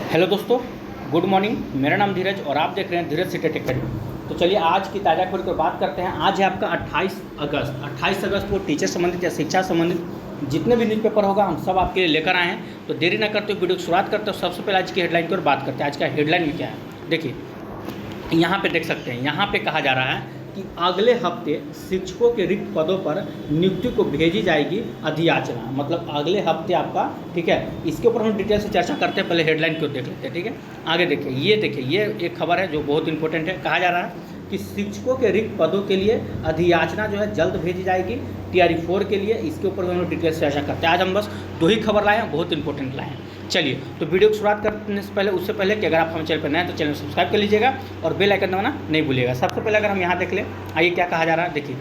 Hello दोस्तों, good morning. मेरा नाम धीरज और आप देख रहे हैं धीरज सिटी अकेडमी। तो चलिए आज की ताज़ा खबर पर बात करते हैं। आज है आपका 28 अगस्त को टीचर संबंधित या शिक्षा संबंधित जितने भी न्यूज़पेपर होगा हम सब आपके लिए लेकर आए हैं। तो देरी ना करते हुए वीडियो की शुरुआत करते हैं। सबसे पहले आज की हेडलाइन की ओर बात करते हैं। आज का हेडलाइन में क्या है देखिए, यहाँ पे देख सकते हैं। यहाँ पे कहा जा रहा है कि अगले हफ्ते शिक्षकों के रिक्त पदों पर नियुक्ति को भेजी जाएगी अधियाचना। मतलब अगले हफ्ते आपका, ठीक है। इसके ऊपर हम डिटेल से चर्चा करते हैं। पहले हेडलाइन को देख लेते हैं, ठीक है। आगे देखिए, ये एक खबर है जो बहुत इंपॉर्टेंट है। कहा जा रहा है कि शिक्षकों के रिक्त पदों के लिए अधियाचना जो है जल्द भेजी जाएगी TRE 4 के लिए। इसके ऊपर हम लोग डिटेल से चर्चा करते हैं। आज हम बस 2 ही खबर लाए हैं, बहुत इंपॉर्टेंट लाए हैं। चलिए, तो वीडियो की शुरुआत करने से पहले उससे पहले कि अगर आप हमारे चैनल पर नए हैं तो चैनल सब्सक्राइब कर लीजिएगा और बेल आइकन दबाना नहीं भूलिएगा। सबसे पहले अगर हम यहाँ देख लें, आइए क्या कहा जा रहा है देखिए,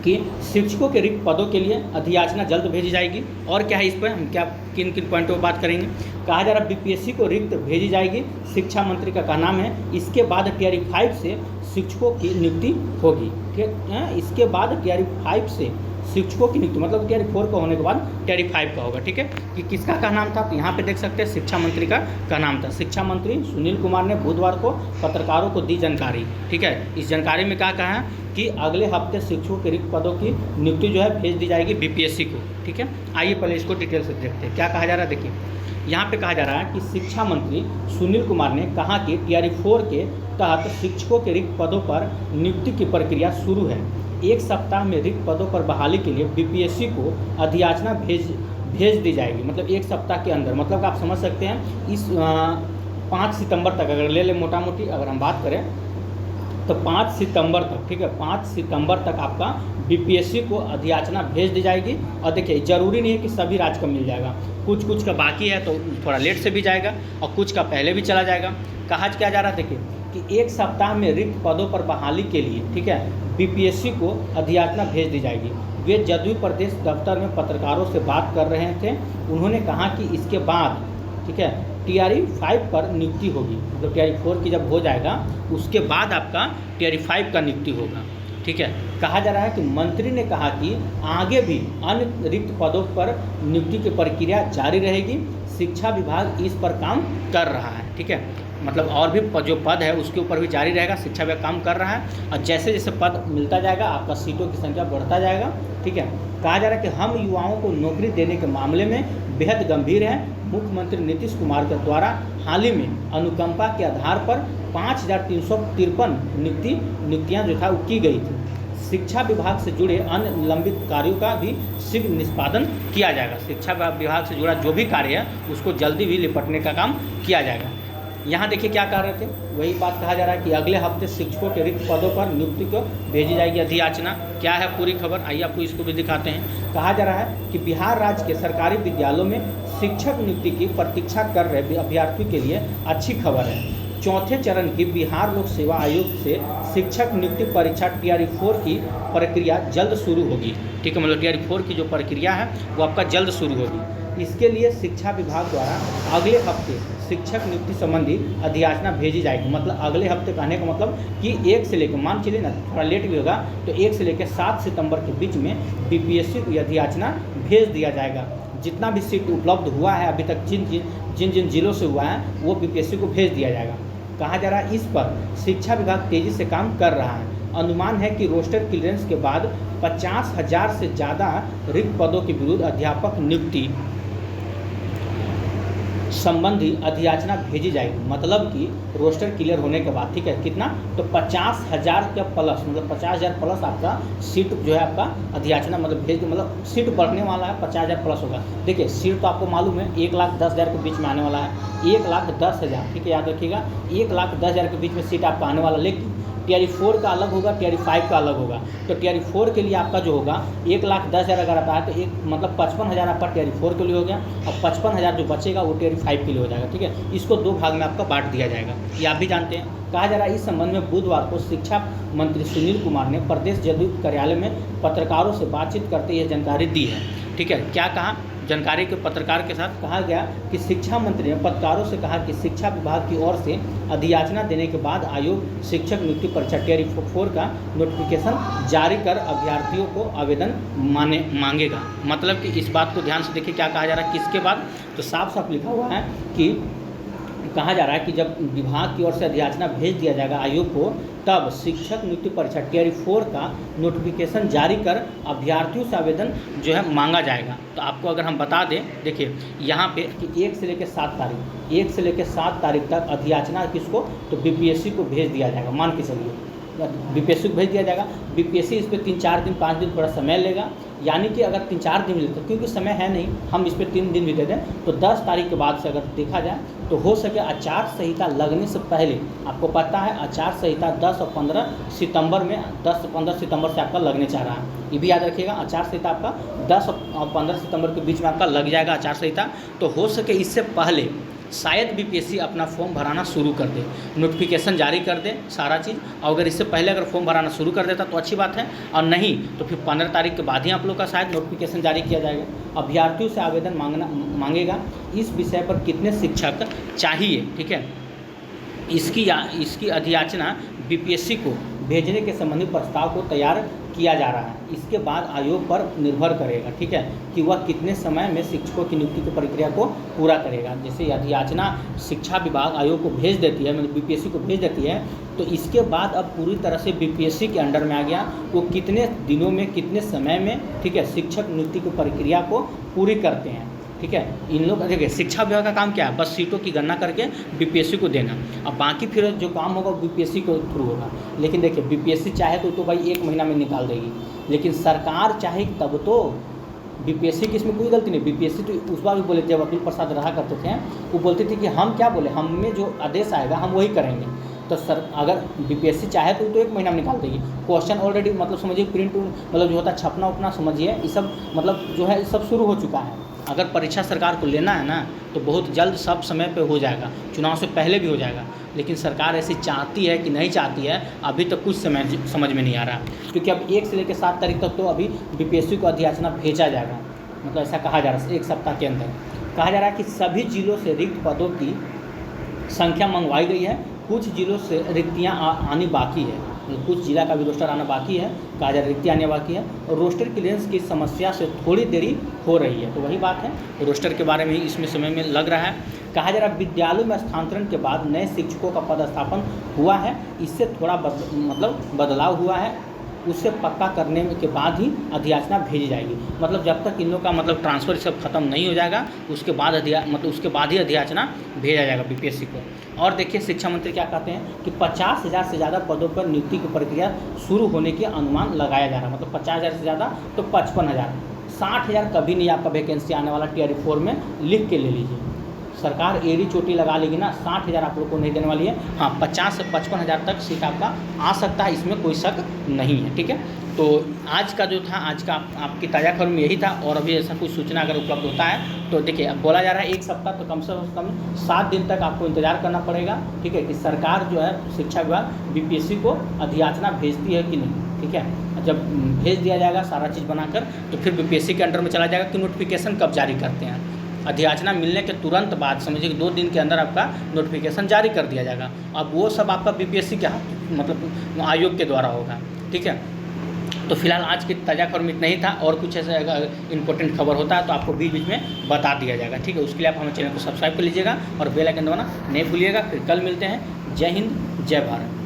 कि शिक्षकों के रिक्त पदों के लिए अधियाचना जल्द भेजी जाएगी। और क्या है इस पर हम क्या किन किन पॉइंटों पर बात करेंगे। कहा जा रहा है BPSC को रिक्त भेजी जाएगी, शिक्षा मंत्री का कहना है। इसके बाद TRE 5 से शिक्षकों की नियुक्ति होगी, ठीक है। इसके बाद TRE 5 से शिक्षकों की नियुक्ति, मतलब TRE 4 का होने के बाद TRE 5 का होगा, ठीक है। कि किसका का नाम था, तो यहाँ पे देख सकते हैं शिक्षा मंत्री का नाम था। शिक्षा मंत्री सुनील कुमार ने बुधवार को पत्रकारों को दी जानकारी, ठीक है। इस जानकारी में क्या कहा है कि अगले हफ्ते शिक्षकों के रिक्त पदों की नियुक्ति जो है भेज दी जाएगी BPSC को, ठीक है। आइए पहले इसको डिटेल से देखते हैं क्या कहा जा रहा है। देखिए, यहाँ पे कहा जा रहा है कि शिक्षा मंत्री सुनील कुमार ने कहा कि TRE 4 के तहत शिक्षकों के रिक्त पदों पर नियुक्ति की प्रक्रिया शुरू है। एक सप्ताह में रिक्त पदों पर बहाली के लिए BPSC को अधियाचना भेज दी जाएगी। मतलब एक सप्ताह के अंदर, मतलब आप समझ सकते हैं इस 5 सितंबर तक अगर ले लें, मोटा मोटी अगर हम बात करें तो 5 सितंबर तक, ठीक है, 5 सितंबर तक आपका BPSC को अधियाचना भेज दी जाएगी। और देखिए, ज़रूरी नहीं है कि सभी राज्य का मिल जाएगा, कुछ का बाकी है तो थोड़ा लेट से भी जाएगा और कुछ का पहले भी चला जाएगा। कहा क्या जा रहा है देखिए, कि एक सप्ताह में रिक्त पदों पर बहाली के लिए, ठीक है, BPSC को अधियाचना भेज दी जाएगी। वे जदयू प्रदेश दफ्तर में पत्रकारों से बात कर रहे थे। उन्होंने कहा कि इसके बाद, ठीक है, TRE 5 पर नियुक्ति होगी। मतलब TRE 4 की जब हो जाएगा उसके बाद आपका TRE 5 का नियुक्ति होगा, ठीक है। कहा जा रहा है कि मंत्री ने कहा कि आगे भी अन्य रिक्त पदों पर नियुक्ति की प्रक्रिया जारी रहेगी। शिक्षा विभाग इस पर काम कर रहा है, ठीक है। मतलब और भी जो पद है उसके ऊपर भी जारी रहेगा, शिक्षा विभाग काम कर रहा है। और जैसे जैसे पद मिलता जाएगा आपका सीटों की संख्या बढ़ता जाएगा, ठीक है। कहा जा रहा है कि हम युवाओं को नौकरी देने के मामले में बेहद गंभीर हैं। मुख्यमंत्री नीतीश कुमार के द्वारा हाल ही में अनुकंपा के आधार पर 5353 नियुक्तियाँ जो था वो की गई थी। शिक्षा विभाग से जुड़े अन्य लंबित कार्यों का भी शीघ्र निष्पादन किया जाएगा। शिक्षा विभाग से जुड़ा जो भी कार्य है उसको जल्दी भी निपटने का काम किया जाएगा। यहाँ देखिए क्या कह रहे थे, वही बात कहा जा रहा है कि अगले हफ्ते शिक्षकों के रिक्त पदों पर नियुक्ति को भेजी जाएगी अधियाचना। क्या है पूरी खबर, आइए आपको इसको भी दिखाते हैं। कहा जा रहा है कि बिहार राज्य के सरकारी विद्यालयों में शिक्षक नियुक्ति की प्रतीक्षा कर रहे अभ्यर्थियों के लिए अच्छी खबर है। चौथे चरण की बिहार लोक सेवा आयोग से शिक्षक नियुक्ति परीक्षा TRE 4 की प्रक्रिया जल्द शुरू होगी, ठीक है। मतलब TRE 4 की जो प्रक्रिया है वो आपका जल्द शुरू होगी। इसके लिए शिक्षा विभाग द्वारा अगले हफ्ते शिक्षक नियुक्ति संबंधी अधियाचना भेजी जाएगी। मतलब अगले हफ्ते कहने का मतलब कि 1 से लेकर, मान चलिए ना थोड़ा लेट भी होगा तो 1 से लेकर 7 सितंबर के बीच में BPSC को अधियाचना भेज दिया जाएगा। जितना भी सीट उपलब्ध हुआ है अभी तक, जिन जिलों से हुआ है वो BPSC को भेज दिया जाएगा। कहा जा रहा है इस पर शिक्षा विभाग तेज़ी से काम कर रहा है। अनुमान है कि रोस्टर क्लियरेंस के बाद 50,000 से ज़्यादा रिक्त पदों के विरुद्ध अध्यापक नियुक्ति संबंधी अधियाचना भेजी जाएगी। मतलब कि रोस्टर क्लियर होने के बाद, ठीक है, कितना तो 50,000 का प्लस, मतलब 50,000 प्लस आपका सीट जो है आपका अधियाचना मतलब भेज, मतलब सीट बढ़ने वाला है, 50,000 प्लस होगा। देखिए सीट तो आपको मालूम है 1,10,000 के बीच में आने वाला है, 1,10,000, ठीक है, याद रखिएगा 1,10,000 के बीच में सीट आपका आने वाला। लेकिन TRE 4 का अलग होगा, TRE 5 का अलग होगा। तो TRE 4 के लिए आपका जो होगा 1,10,000 अगर आता है तो एक मतलब 55,000 आपका TRE 4 के लिए हो गया और 55,000 जो बचेगा वो TRE 5 के लिए हो जाएगा, ठीक है। इसको 2 भाग में आपका बांट दिया जाएगा, ये आप भी जानते हैं। कहा जा रहा है इस संबंध में बुधवार को शिक्षा मंत्री सुनील कुमार ने प्रदेश जदयू कार्यालय में पत्रकारों से बातचीत करते यह जानकारी दी है, ठीक है। क्या कहा, जानकारी के पत्रकार के साथ कहा गया कि शिक्षा मंत्री ने पत्रकारों से कहा कि शिक्षा विभाग की ओर से अधियाचना देने के बाद आयोग शिक्षक नियुक्ति परीक्षा TRE 4 का नोटिफिकेशन जारी कर अभ्यर्थियों को आवेदन मांगेगा। मतलब कि इस बात को ध्यान से देखिए क्या कहा जा रहा है, किसके बाद, तो साफ साफ लिखा हुआ है कि कहा जा रहा है कि जब विभाग की ओर से अधियाचना भेज दिया जाएगा आयोग को, तब शिक्षक नियुक्ति परीक्षा टियर 4 का नोटिफिकेशन जारी कर अभ्यर्थियों से आवेदन जो है मांगा जाएगा। तो आपको अगर हम बता दें, देखिए यहाँ पे कि 1 से लेकर 7 तारीख तक अधियाचना किसको, तो बीपीएससी को भेज दिया जाएगा। मान के चलिए बीपीएससी को भेज दिया जाएगा। बीपीएससी इस पर 3-4 दिन 5 दिन थोड़ा समय लेगा, यानी कि अगर 3-4 दिन मिलता, क्योंकि समय है नहीं, हम इस पर 3 दिन भी दे दें, तो 10 तारीख के बाद से अगर देखा जाए तो हो सके आचार संहिता लगने से पहले, आपको पता है आचार संहिता 10 और 15 सितंबर में, 10 और 15 सितंबर से आपका लगने चाह रहा है। ये भी याद रखिएगा, आचार संहिता आपका 10 और 15 सितंबर के बीच में आपका लग जाएगा आचार संहिता। तो हो सके इससे पहले शायद बीपीएससी अपना फॉर्म भराना शुरू कर दे, नोटिफिकेशन जारी कर दे सारा चीज़। और अगर इससे पहले अगर फॉर्म भराना शुरू कर देता तो अच्छी बात है, और नहीं तो फिर 15 तारीख के बाद ही आप लोग का शायद नोटिफिकेशन जारी किया जाएगा। अभ्यर्थियों से आवेदन मांगेगा इस विषय पर कितने शिक्षक चाहिए, ठीक है। इसकी अधियाचना बीपीएससी को भेजने के संबंधी प्रस्ताव को तैयार किया जा रहा है। इसके बाद आयोग पर निर्भर करेगा, ठीक है, कि वह कितने समय में शिक्षकों की नियुक्ति की प्रक्रिया को पूरा करेगा। जैसे अधियाचना शिक्षा विभाग आयोग को भेज देती है, मतलब बीपीएससी को भेज देती है, तो इसके बाद अब पूरी तरह से बीपीएससी के अंडर में आ गया, वो कितने दिनों में कितने समय में, ठीक है, शिक्षक नियुक्ति की प्रक्रिया को पूरी करते हैं, ठीक है। इन लोग देखिए शिक्षा विभाग का काम क्या है, बस सीटों की गणना करके बीपीएससी को देना। अब बाकी फिर जो काम होगा वो बीपीएससी के थ्रू होगा। लेकिन देखिए बीपीएससी चाहे तो भाई 1 महीना में निकाल देगी, लेकिन सरकार चाहे तब तो। बीपीएससी की इसमें कोई गलती नहीं। बीपीएससी तो उस बार भी बोले थे, जब अतुल प्रसाद रहा करते थे, वो बोलते थे कि हम क्या बोले, हम में जो आदेश आएगा हम वही करेंगे। तो सर अगर बीपीएससी चाहे तो 1 महीना में निकाल देगी। क्वेश्चन ऑलरेडी मतलब समझिए प्रिंट मतलब जो होता है छपना उपना समझिए, ये सब मतलब जो है सब शुरू हो चुका है। अगर परीक्षा सरकार को लेना है ना तो बहुत जल्द सब समय पे हो जाएगा, चुनाव से पहले भी हो जाएगा। लेकिन सरकार ऐसी चाहती है कि नहीं चाहती है, अभी तक कुछ समझ में नहीं आ रहा, क्योंकि अब 1 से लेकर 7 तारीख तक तो अभी बीपीएससी को अधियाचना भेजा जाएगा। मतलब ऐसा कहा जा रहा है 1 सप्ताह के अंदर। कहा जा रहा है कि सभी जिलों से रिक्त पदों की संख्या मंगवाई गई है, कुछ जिलों से रिक्तियाँ आनी बाकी है, कुछ जिला का भी रोस्टर आना बाकी है, कहा जा रहा है रिक्ति आने बाकी है, और रोस्टर क्लियरेंस की समस्या से थोड़ी देरी हो रही है। तो वही बात है, रोस्टर के बारे में ही इसमें समय में लग रहा है। कहा जा रहा है विद्यालयों में स्थानांतरण के बाद नए शिक्षकों का पदस्थापन हुआ है, इससे थोड़ा बदलाव हुआ है, उससे पक्का करने के बाद ही अधियाचना भेजी जाएगी। मतलब जब तक इन लोग का मतलब ट्रांसफ़र सब खत्म नहीं हो जाएगा, उसके बाद उसके बाद ही अधियाचना भेजा जाएगा बीपीएससी को। और देखिए शिक्षा मंत्री क्या कहते हैं कि 50,000 से ज़्यादा पदों पर नियुक्ति की प्रक्रिया शुरू होने की अनुमान लगाया जा रहा है। मतलब 50,000 से ज़्यादा तो 55,000, 60,000 कभी नहीं आपका वैकेंसी आने वाला। टियर 4 में लिख के ले लीजिए, सरकार एड़ी चोटी लगा लेगी ना, 60,000 आप लोग को नहीं देने वाली है। हाँ 50 से 55,000 तक सीट आपका आ सकता है, इसमें कोई शक नहीं है, ठीक है। तो आज का जो था, आज का आपकी ताज़ा खबर में यही था। और अभी ऐसा कुछ सूचना अगर उपलब्ध होता है तो देखिए अब बोला जा रहा है 1 सप्ताह तो कम से कम 7 दिन तक आपको इंतजार करना पड़ेगा, ठीक है, कि सरकार जो है शिक्षा विभाग बीपीएससी को अधियाचना भेजती है कि नहीं, ठीक है। जब भेज दिया जाएगा सारा चीज़ बनाकर तो फिर बीपीएससी के अंडर में चला जाएगा कि नोटिफिकेशन कब जारी करते हैं। अधियाचना मिलने के तुरंत बाद समझिए कि 2 दिन के अंदर आपका नोटिफिकेशन जारी कर दिया जाएगा। अब वो सब आपका बीपीएससी के हाथ मतलब आयोग के द्वारा होगा, ठीक है। तो फिलहाल आज की ताज़ा खबर में इतना ही था, और कुछ ऐसा अगर इंपॉर्टेंट खबर होता है तो आपको बीच बीच में बता दिया जाएगा, ठीक है। उसके लिए आप हमारे चैनल को सब्सक्राइब कर लीजिएगा और बेल आइकन दबाना नहीं भूलिएगा। फिर कल मिलते हैं। जय हिंद, जय भारत।